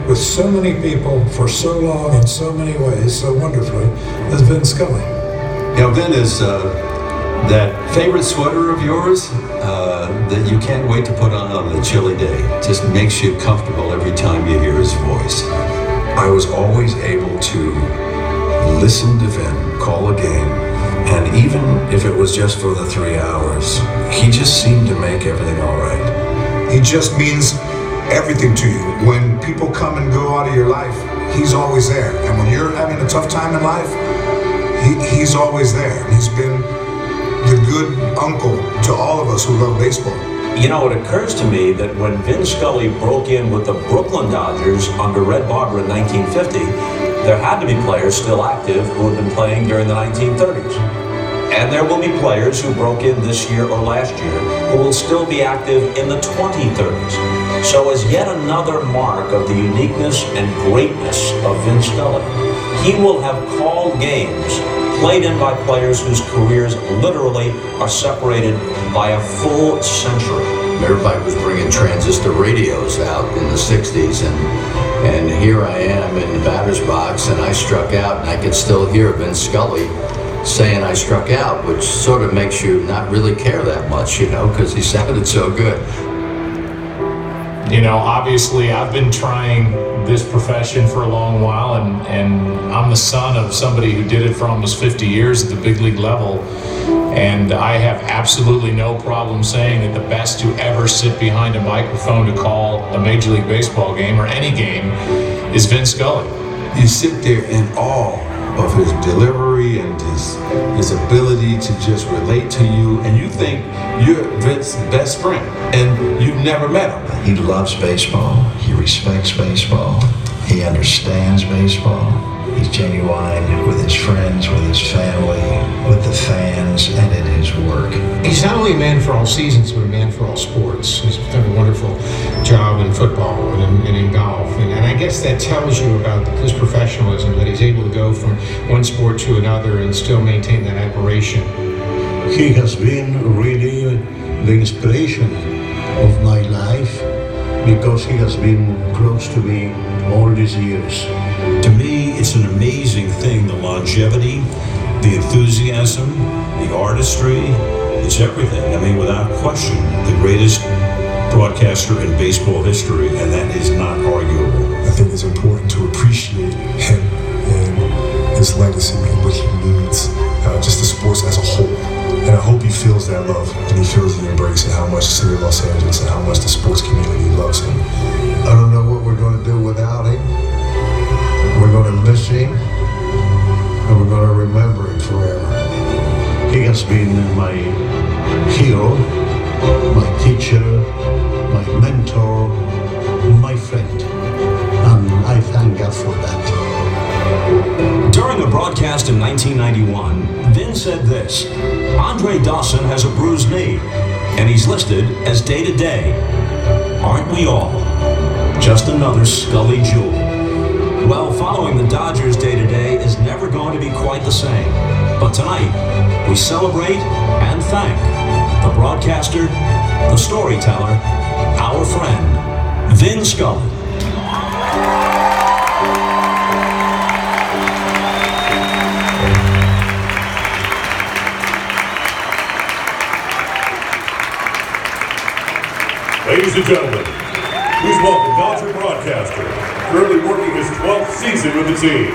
with so many people for so long in so many ways, so wonderfully, as Vin Scully. You know, Vin is that favorite sweater of yours that you can't wait to put on a chilly day. Just makes you comfortable every time you hear his voice. I was always able to listen to Vin call a game, and even if it was just for the 3 hours, he just seemed to make everything all right. He just means everything to you. When people come and go out of your life, he's always there. And when you're having a tough time in life, he's always there. He's been the good uncle to all of us who love baseball. You know, it occurs to me that when Vin Scully broke in with the Brooklyn Dodgers under Red Barber in 1950, there had to be players still active who had been playing during the 1930s. And there will be players who broke in this year or last year who will still be active in the 2030s. So as yet another mark of the uniqueness and greatness of Vin Scully, he will have called games played in by players whose careers literally are separated by a full century. Everybody was bringing transistor radios out in the 60s, and here I am in the batter's box, and I struck out, and I could still hear Vin Scully saying I struck out, which sort of makes you not really care that much, you know, because he sounded so good. You know, obviously I've been trying this profession for a long while, and I'm the son of somebody who did it for almost 50 years at the big league level, and I have absolutely no problem saying that the best to ever sit behind a microphone to call a Major League Baseball game or any game is Vin Scully. You sit there in awe of his delivery and his ability to just relate to you, and you think you're Vince's best friend, and you've never met him. He loves baseball. He respects baseball. He understands baseball. He's genuine with his friends, with his family, with the fans, and in his work. He's not only a man for all seasons, but a man for all sports. He's done a wonderful job in football and in golf. And I guess that tells you about his professionalism, that he's able to go from one sport to another and still maintain that admiration. He has been really the inspiration of my life because he has been close to me all these years. To me, it's an amazing thing, the longevity, the enthusiasm, the artistry, it's everything. I mean, without question, the greatest broadcaster in baseball history, and that is not arguable. I think it's important to appreciate him and his legacy and what he means, just the sports as a whole. And I hope he feels that love, and he feels the embrace, and how much the city of Los Angeles and how much the sports community loves him. I don't know what we're going to do without him. We're going to miss him, and we're going to remember him forever. He has been my hero, my teacher, my mentor, my friend, and I thank God for that. During a broadcast in 1991, Vin said this: Andre Dawson has a bruised knee, and he's listed as day-to-day. Aren't we all? Just another Scully jewel. Well, following the Dodgers day-to-day is never going to be quite the same. But tonight, we celebrate and thank the broadcaster, the storyteller, our friend, Vin Scully. Ladies and gentlemen, please welcome Dodger broadcaster, currently working his 12th season with the team,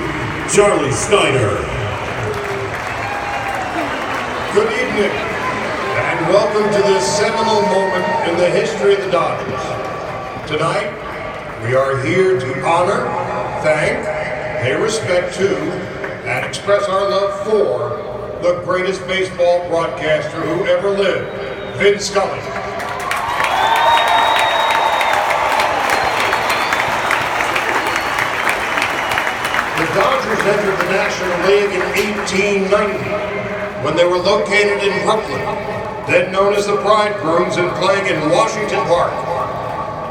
Charlie Steiner. Good evening, and welcome to this seminal moment in the history of the Dodgers. Tonight, we are here to honor, thank, pay respect to, and express our love for the greatest baseball broadcaster who ever lived, Vin Scully. The Dodgers entered the National League in 1890 when they were located in Brooklyn, then known as the Pride Grooms, and playing in Washington Park.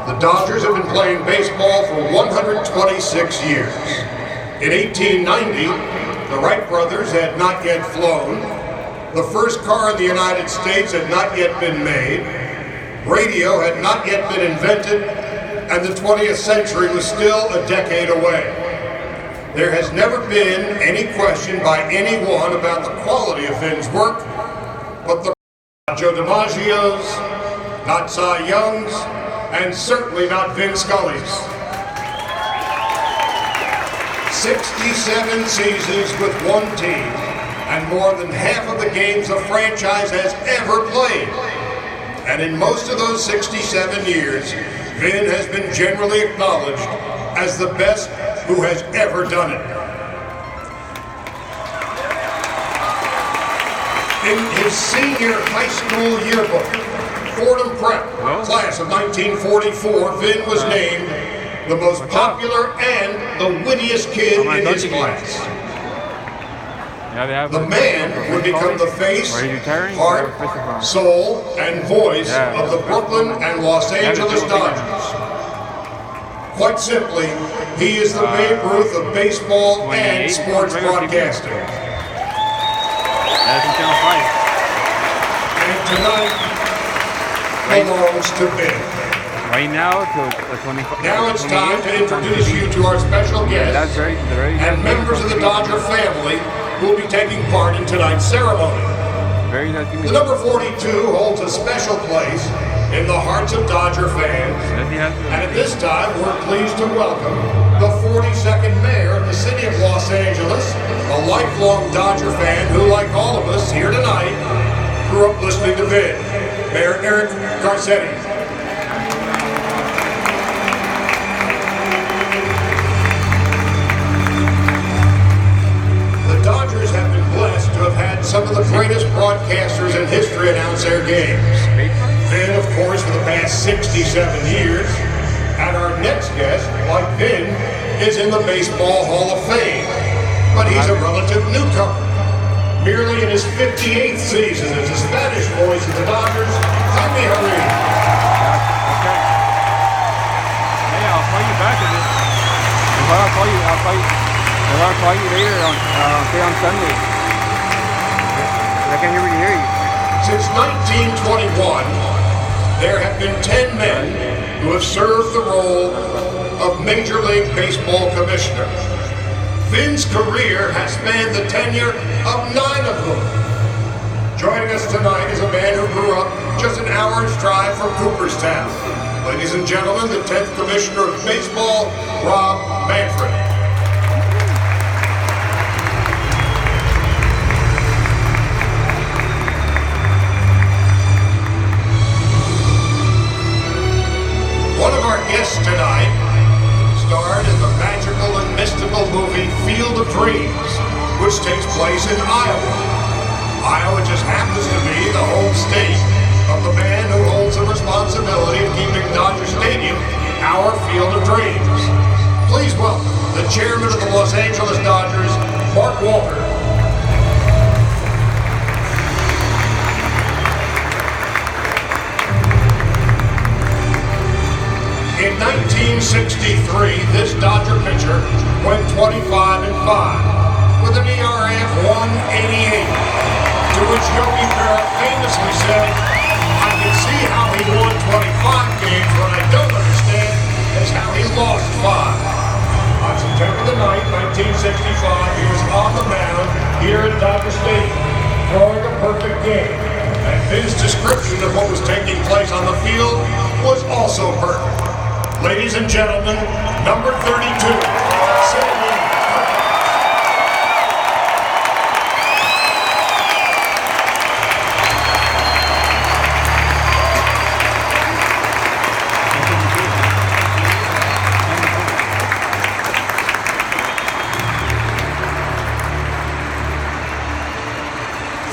The Dodgers have been playing baseball for 126 years. In 1890, the Wright brothers had not yet flown, the first car in the United States had not yet been made, radio had not yet been invented, and the 20th century was still a decade away. There has never been any question by anyone about the quality of Vin's work, but the Joe DiMaggio's, not Cy Young's, and certainly not Vin Scully's. 67 seasons with one team, and more than half of the games the franchise has ever played. And in most of those 67 years, Vin has been generally acknowledged as the best who has ever done it. In his senior high school yearbook, Fordham Prep, class of 1944, Vin was named the most popular and the wittiest kid in his class. The man would become the face, heart, soul, and voice of the Brooklyn and Los Angeles Dodgers. Quite simply, he is the Babe Ruth of baseball and sports broadcasting. And tonight belongs to Vin. Right now, to 25. Now it's time to introduce you to our special guests and members of the Dodger family who will be taking part in tonight's ceremony. The number 42 holds a special place in the hearts of Dodger fans, and at this time we're pleased to welcome the 42nd mayor of the city of Los Angeles, a lifelong Dodger fan who, like all of us here tonight, grew up listening to Vin, Mayor Eric Garcetti. Some of the greatest broadcasters in history announce their games. Vin, of course, for the past 67 years. And our next guest, like Vin, is in the Baseball Hall of Fame. But he's a relative newcomer. Merely in his 58th season as the Spanish voice of the Dodgers, Jaime Jarrín. Okay. Hey, I'll call you back in this. I'll call you later on Sunday. I can really hear you. Since 1921, there have been 10 men who have served the role of Major League Baseball commissioner. Vin's career has spanned the tenure of 9 of them. Joining us tonight is a man who grew up just an hour's drive from Cooperstown. Ladies and gentlemen, the 10th Commissioner of Baseball, Rob Manfred. One of our guests tonight starred in the magical and mystical movie Field of Dreams, which takes place in Iowa. Iowa just happens to be the home state of the man who holds the responsibility of keeping Dodger Stadium our Field of Dreams. Please welcome the chairman of the Los Angeles Dodgers, Mark Walter. In 1963, this Dodger pitcher went 25-5 with an ERA of 188, to which Yogi Berra famously said, "I can see how he won 25 games. What I don't understand is how he lost 5." On September the 9th, 1965, he was on the mound here at Dodger Stadium, throwing a perfect game. And Vin's description of what was taking place on the field was also perfect. Ladies and gentlemen, number 32, Sandy.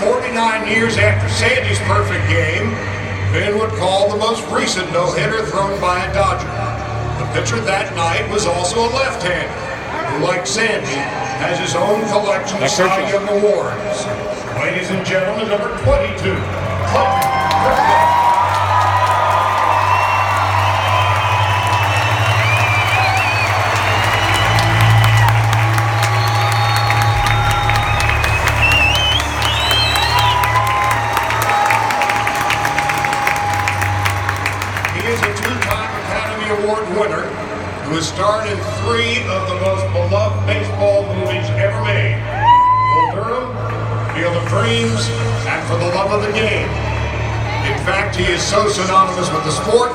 49 years after Sandy's perfect game, Vin would call the most recent no-hitter thrown by a Dodger. The pitcher that night was also a left-hander, who, like Sandy, has his own collection of Cy Young awards. Ladies and gentlemen, number 22, Clayton Kershaw. He is a two-time Academy Award winner, who has starred in 3 of the most beloved baseball movies ever made, Bull Durham, Field of Dreams, and For the Love of the Game. In fact, he is so synonymous with the sport,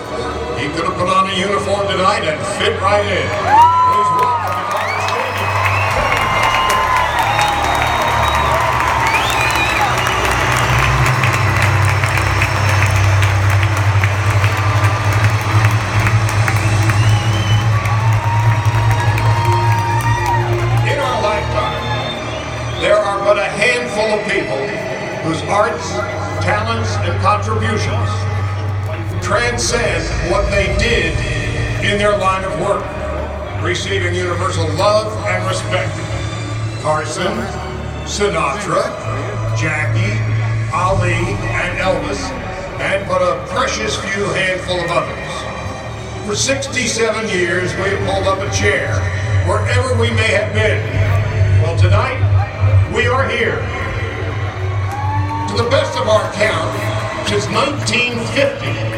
he could have put on a uniform tonight and fit right in. Please welcome to Dodger Stadium. In our lifetime, there are but a handful of people whose arts, talents, and contributions transcend what they did in their line of work, receiving universal love and respect. Carson, Sinatra, Jackie, Ali, and Elvis, and but a precious few handful of others. For 67 years, we have pulled up a chair wherever we may have been. Well, tonight, we are here. To the best of our count, since 1950,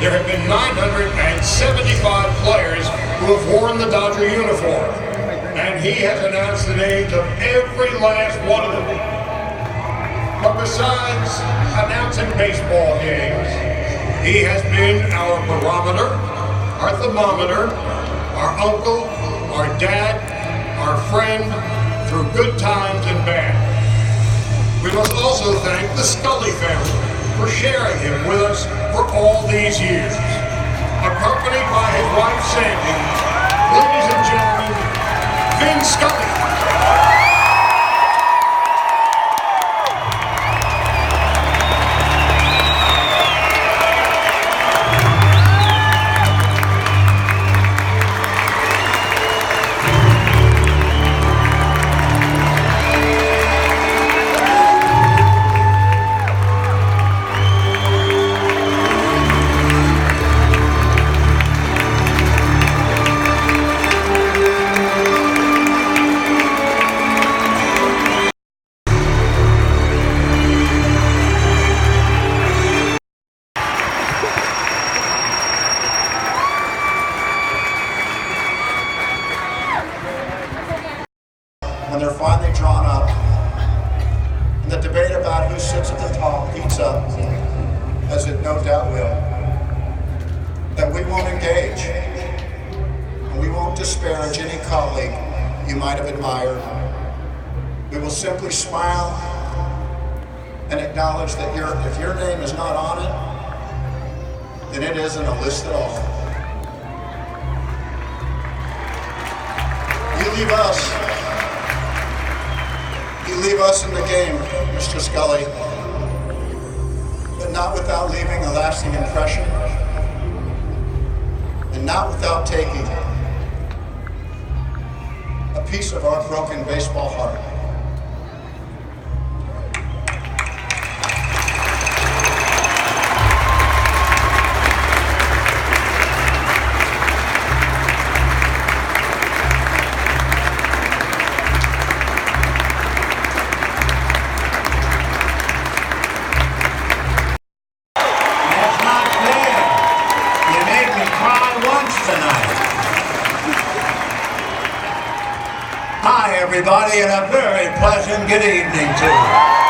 there have been 975 players who have worn the Dodger uniform, and he has announced the names of every last one of them. But besides announcing baseball games, he has been our barometer, our thermometer, our uncle, our dad, our friend, through good times and bad. We must also thank the Scully family for sharing him with us for all these years. Accompanied by his wife, Sandy, ladies and gentlemen, Vin Scully. When they're finally drawn up, and the debate about who sits at the top heats up, as it no doubt will, that we won't engage, and we won't disparage any colleague you might have admired. We will simply smile and acknowledge that if your name is not on it, then it isn't a list at all. You leave us in the game, Mr. Scully, but not without leaving a lasting impression, and not without taking a piece of our broken baseball heart. Hi, everybody, and a very pleasant good evening to you.